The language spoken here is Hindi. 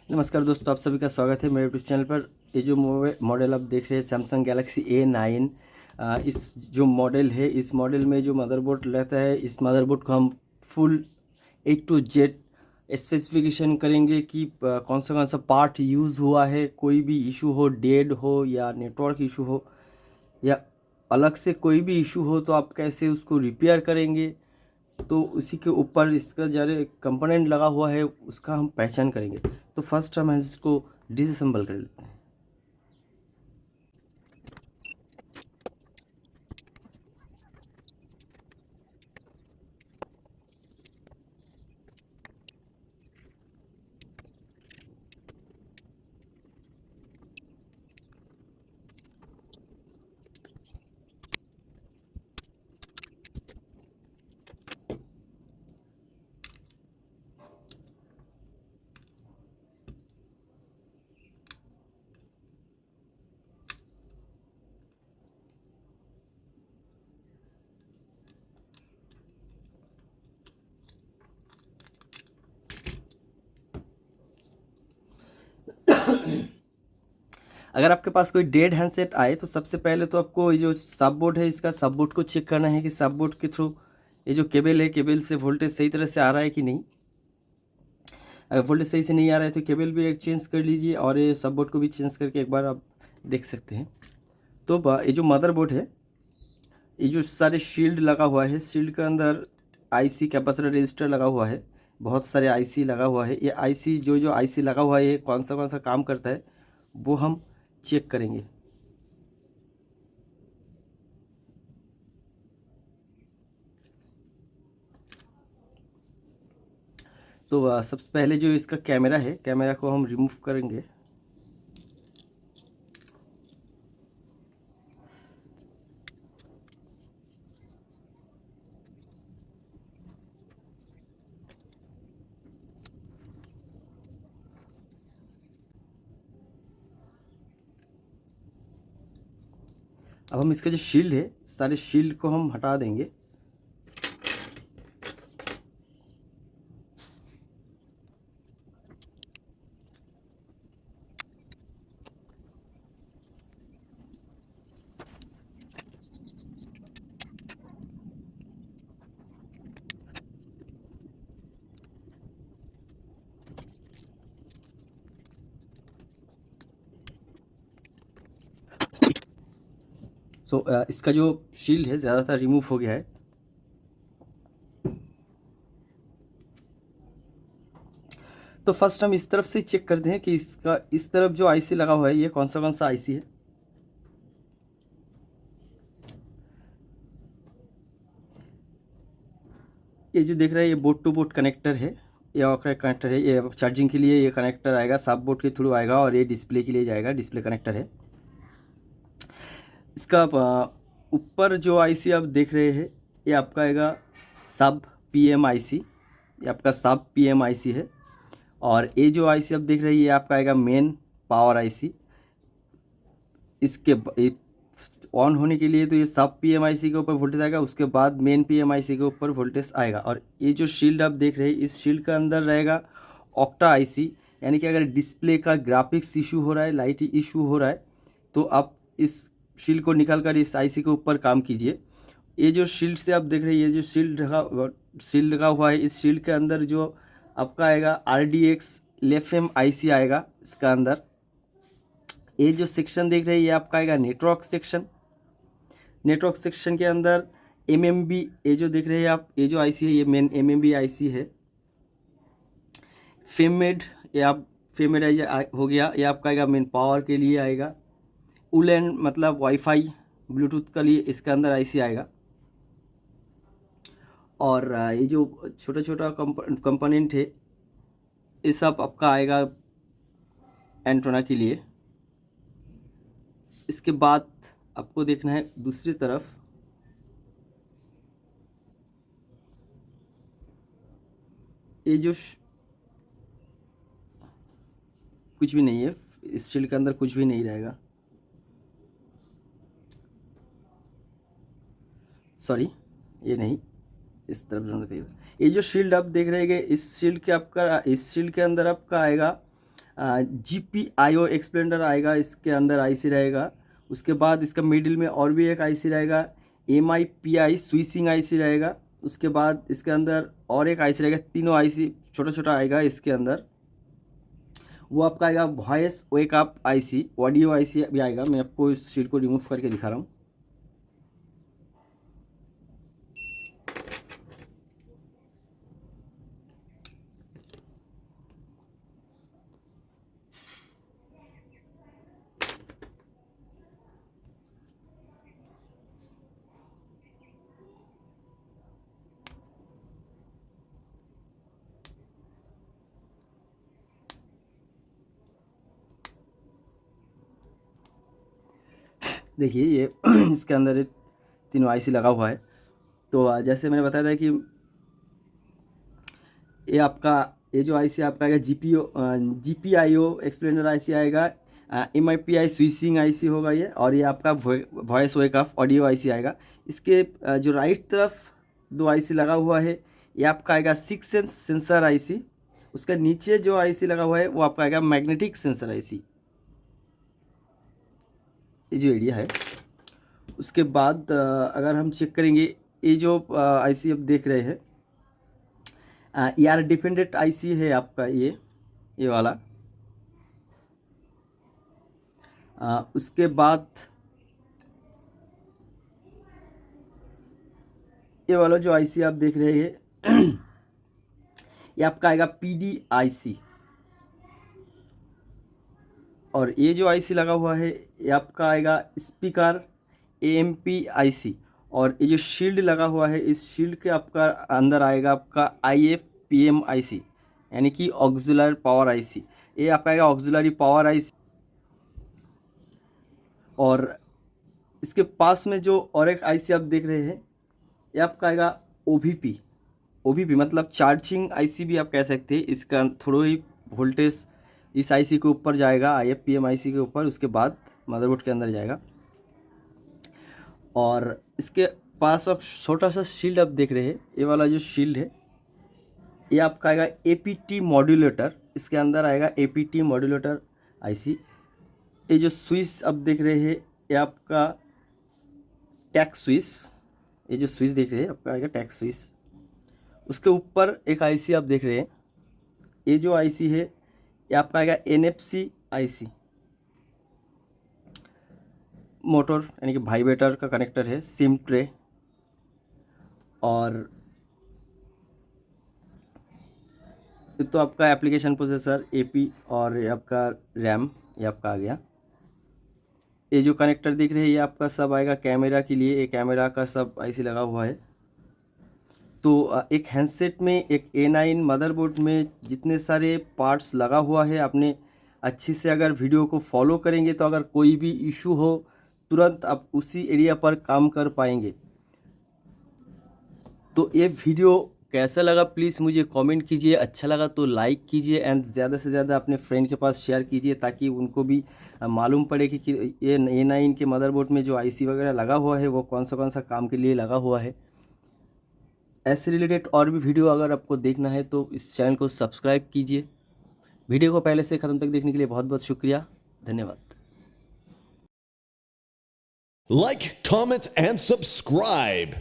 नमस्कार दोस्तों, आप सभी का स्वागत है मेरे यूट्यूब चैनल पर। ये जो मॉडल आप देख रहे हैं सैमसंग गैलेक्सी A9। इस जो मॉडल है, इस मॉडल में जो मदरबोर्ड रहता है, इस मदरबोर्ड को हम full A to Z specification करेंगे कि कौन सा पार्ट यूज़ हुआ है। कोई भी इशू हो, डेड हो या नेटवर्क इशू हो या अलग से कोई भी इशू हो, तो आप कैसे उसको रिपेयर करेंगे। तो उसी के ऊपर इसका जो कंपोनेंट लगा हुआ है उसका हम पहचान करेंगे। तो फर्स्ट हम इसको डिसअसेंबल कर लेते हैं। अगर आपके पास कोई डेड हैंडसेट आए तो सबसे पहले तो आपको ये जो सब बोर्ड है, इसका सब बोर्ड को चेक करना है कि सब बोर्ड के थ्रू ये जो केबल है, केबल से वोल्टेज सही तरह से आ रहा है कि नहीं। अगर वोल्टेज सही से नहीं आ रहा है तो केबल भी एक चेंज कर लीजिए और ये सब बोर्ड को भी चेंज करके एक बार आप देख सकते हैं। तो ये जो मदरबोर्ड है, ये जो सारे शील्ड लगा हुआ है, शील्ड के अंदर आईसी कैपेसिटर रजिस्टर लगा हुआ है, बहुत सारे आईसी लगा हुआ है। ये आईसी जो जो आईसी लगा हुआ है, ये कौन सा काम करता है वो हम चेक करेंगे। तो सबसे पहले जो इसका कैमरा है, कैमरा को हम रिमूव करेंगे। अब हम इसका जो शील्ड है, सारे शील्ड को हम हटा देंगे। इसका जो शील्ड है ज़्यादातर रिमूव हो गया है। तो फर्स्ट हम इस तरफ से चेक करते हैं कि इसका इस तरफ जो आईसी लगा हुआ है, ये कौन सा आईसी है। ये जो देख रहे हैं, ये बोर्ड टू बोर्ड कनेक्टर है, ये और कनेक्टर है। ये चार्जिंग के लिए ये कनेक्टर आएगा, सब बोर्ड के थ्रू आएगा, और ये डिस्प्ले के लिए जाएगा, डिस्प्ले कनेक्टर है। इसका ऊपर जो आईसी आप देख रहे हैं, ये आपका आएगा सब पीएम आईसी। ये आपका सब पीएम आईसी है। और ये जो आईसी आप देख रहे हैं, ये आपका आएगा मेन पावर आईसी। इसके ऑन होने के लिए तो ये सब पीएमआईसी के ऊपर वोल्टेज आएगा, उसके बाद मेन पीएमआईसी के ऊपर वोल्टेज आएगा। और ये जो शील्ड आप देख रहे हैं, इस शील्ड के अंदर रहेगा ऑक्टा आईसी। यानी कि अगर डिस्प्ले का ग्राफिक्स इशू हो रहा है, लाइट इशू हो रहा है, तो आप इस शील्ड को निकाल कर इस आईसी के ऊपर काम कीजिए। ये जो शील्ड से आप देख रहे हैं, ये जो शील्ड लगा हुआ है, इस शील्ड के अंदर जो आपका आएगा RDX LFM आईसी आएगा इसका अंदर। ये जो सेक्शन देख रहे हैं, ये आपका आएगा नेटवर्क सेक्शन। नेटवर्क सेक्शन के अंदर MMB, ये जो देख रहे हैं आप, ये जो आईसी है, ये मेन MMB आईसी है। फेमेड, ये आप फेमेड हो गया, ये आपका आएगा मेन पावर के लिए आएगा। उलेन मतलब वाईफाई ब्लूटूथ के लिए इसके अंदर आईसी आएगा। और ये जो छोटा छोटा कंपोनेंट है, ये सब आपका आएगा एंटेना के लिए। इसके बाद आपको देखना है दूसरी तरफ, ये जो कुछ भी नहीं है, इस शील्ड के अंदर कुछ भी नहीं रहेगा। सॉरी, ये नहीं, इस तरफ जाना चाहिए। ये जो शील्ड आप देख रहे हैं, इस शील्ड के अंदर आपका आएगा GPIO एक्सप्लेंडर आएगा, इसके अंदर आईसी रहेगा। उसके बाद इसका मिडिल में और भी एक आईसी रहेगा, MIPI स्विचिंग आईसी रहेगा। उसके बाद इसके अंदर और एक आईसी रहेगा, तीनों आईसी छोटा छोटा आएगा इसके अंदर। वो आपका आएगा voice wake up IC, audio IC भी आएगा। मैं आपको इस शीट को रिमूव करके दिखा रहा हूँ। देखिए ये इसके अंदर तीनों आईसी लगा हुआ है। तो जैसे मैंने बताया था कि ये जो आईसी आपका आएगा GPIO एक्सप्लेनर आईसी आएगा, MIPI स्विचिंग आईसी होगा ये, और ये आपका वॉइस वेकअप ऑडियो आईसी आएगा। इसके जो राइट तरफ दो आईसी लगा हुआ है, ये आपका आएगा 6 सेंस सेंसर आईसी। उसके नीचे जो आईसी लगा हुआ है वो आपका आएगा मैग्नेटिक सेंसर आईसी, ये जो एरिया है। उसके बाद अगर हम चेक करेंगे, ये जो आईसी आप देख रहे हैं, एयर डिफेंडेड आईसी है आपका ये वाला। उसके बाद ये वाला जो आईसी आप देख रहे हैं ये आपका आएगा PD आईसी। और ये जो आईसी लगा हुआ है ये आपका आएगा स्पीकर AMP आईसी। और ये जो शील्ड लगा हुआ है, इस शील्ड के आपका अंदर आएगा आपका IFPM आईसी, यानी कि ऑक्सिलरी पावर आईसी। ये आपका आएगा ऑक्सिलरी पावर आईसी। और इसके पास में जो और एक आईसी आप देख रहे हैं, ये आपका आएगा OVP मतलब चार्जिंग आईसी भी आप कह सकते हैं। इसका थोड़ा ही वोल्टेज इस आईसी के ऊपर जाएगा, IFPM आईसी के ऊपर, उसके बाद मदरबोर्ड के अंदर जाएगा। और इसके पास आप छोटा सा शील्ड आप देख रहे हैं, ये वाला जो शील्ड है ये आपका आएगा APT मॉड्यूलेटर। इसके अंदर आएगा APT मॉड्यूलेटर आईसी। ये जो स्विच आप देख रहे हैं ये आपका टैक स्विच, ये जो स्विच देख रहे हैं आपका आएगा टैक स्विच। उसके ऊपर एक आईसी आप देख रहे हैं, ये जो आईसी है ये आपका आएगा NFC आईसी। मोटर यानी कि वाइब्रेटर का कनेक्टर है, सिम ट्रे। और तो आपका एप्लीकेशन प्रोसेसर AP, और ये आपका रैम ये आपका आ गया। ये जो कनेक्टर दिख रहे हैं ये आपका सब आएगा कैमरा के लिए, ये कैमरा का सब आईसी लगा हुआ है। तो एक हैंडसेट में, एक A9 मदरबोर्ड में जितने सारे पार्ट्स लगा हुआ है, आपने अच्छे से अगर वीडियो को फॉलो करेंगे तो अगर कोई भी इशू हो तुरंत आप उसी एरिया पर काम कर पाएंगे। तो ये वीडियो कैसा लगा प्लीज़ मुझे कमेंट कीजिए, अच्छा लगा तो लाइक कीजिए, एंड ज़्यादा से ज़्यादा अपने फ्रेंड के पास शेयर कीजिए ताकि उनको भी मालूम पड़े कि ये A9 के मदरबोर्ड में जो आईसी वगैरह लगा हुआ है वो कौन सा काम के लिए लगा हुआ है। ऐसे रिलेटेड और भी वीडियो अगर आपको देखना है तो इस चैनल को सब्सक्राइब कीजिए। वीडियो को पहले से ख़त्म तक देखने के लिए बहुत बहुत शुक्रिया, धन्यवाद। Like, comment, and subscribe.